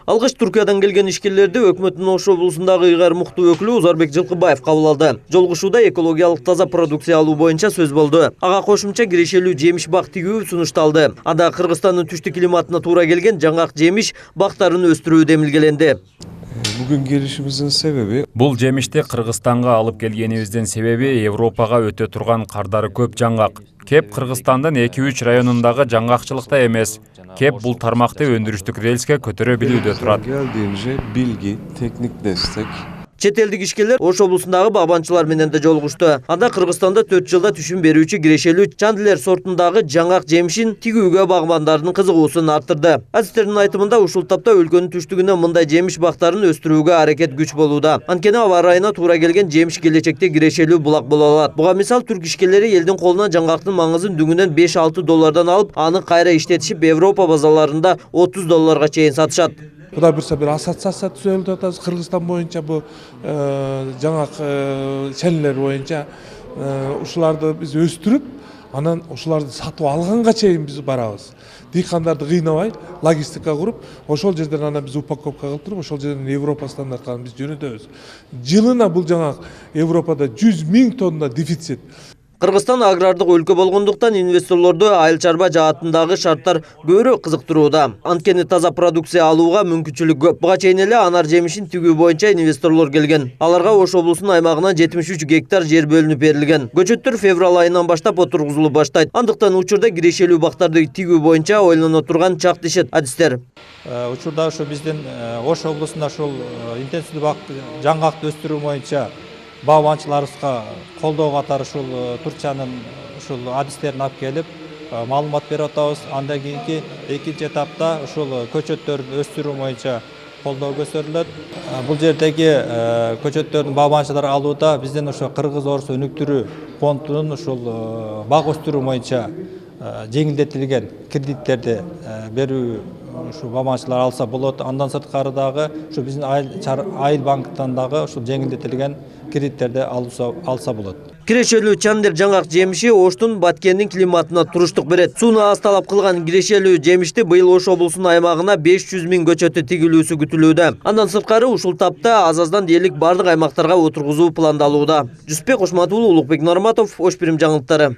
Алгыш Түркиядан келген ишкерлерди өкмөттүн Ош облусундагы ыйгар муктуу өкүлү Узарбек Жылкыбаев кабыл алды. Жолугушууда экологиялык таза продукция алуу боюнча сөз болду. Ага кошумча кирешелүү жемиш бак тигүү сунушталды. Анда Кыргызстандын түштүк климатына туура келген жаңгак жемиш бактарын өстүрүү демилгеленди. Бүгүн келишибиздин себеби бул жемишти Кыргызстанга алып келгенибиздин себеби Европага өтө турган кардары көп жаңгак. Кеп Кыргызстандын 2-3 районундагы жаңгакчылыкта эмес. Кеп бул тармакты өндүрүштүк рельске көтөрө билүүдө турат. Geldiğimizde bilgi, teknik destek. Чет элдик ишкерлер Ош облусундагы багбанчылар менен да жолугушту. Анда Кыргызстанда 4 жылда түшүм берүүчү кирешелүү Чандлер сортундагы жаңгак жемишин тигүүгө багбандардын кызыгуусун арттырды. Адистердин айтымында ушул тапта өлкөнүн түштүгүнө мындай жемиш бактарын өстүрүүгө аракет күч болууда. Анткени аба ырайына туура келген жемиш келечекте кирешелүү булак боло алат. Буга мисал түрк ишкерлери элдин колуна жаңгактын маңызын дүңүнөн 5-6 доллардан алып, аны кайра иштетишип Европа базарларында 30 долларга чейин сатышат. Кудай буйрса бир ассоциация түзөлүп атабыз Кыргызстан боюнча бу жаңак ченелер боюнча ушуларды биз өстүрүп, анан ушуларды сатып алганга чейин биз барабыз. Дыйкандарды кыйнабай, логистика куруп, ошол жерден анан биз упаковка кылып туруп, ошол жерден Европа стандарттарын биз жөнөтөбүз. Жылына бул жаңак Европада 100 000 тонна дефицит. Кыргызстан агрардык өлкө болгондуктан инвесторлорду айыл чарба жаатындагы шарттар көбүрөөк кызыктырууда. Анткени таза продукция алууга мүмкүнчүлүк көп. Буга чейин эле анар жемишин тигүү боюнча инвесторлор келген. Аларга Ош облусунун аймагынан 73 гектар жер бөлүнүп берилген. Көчөттөр февраль айынан баштап отургузулуп баштайт. Андыктан учурда кирешелүү бактарды тигүү боюнча ойлоно турган чак дешет адистер. Учурда ушу биздин Ош облусунда ушул интенсивдүү жаңгакты өстүрүү боюнча багбанчыларыбызга колдоо катары ушул Туркиянын ушул адистерин алып келип маалымат берип атабыз. Андан кийинки экинчи этапта ушул көчөттөрдү өстүрүү боюнча колдоо көрсөтүлөт. Бул жердеги көчөттөрдүн багбанчылары алууда биздин ошо Кыргыз Орус өнүктүрүү фондунун ушул бак өстүрүү боюнча жеңилдетилген кредиттерди берүү ушу багбанчылар алса болот. Андан сырткары дагы ушу биздин айыл банктан дагы ушул жеңилдетилген кредиттерди алса болот. Кирешелүү Чандер жаңгак жемиши Оштун Баткендин климатына туруштук берет. Сууну аз талап кылган кирешелүү жемишти быйыл Ош облусунун аймагына 500 000 көчөтү тигилүүсү күтүлүүдө. Андан сырткары ушул тапта аз-аздан дээрлик бардык аймактарга отургузуу пландалууда. Жусупбек Ошматулов, Улукбек Норматов, Ош Бирим жаңылыктары.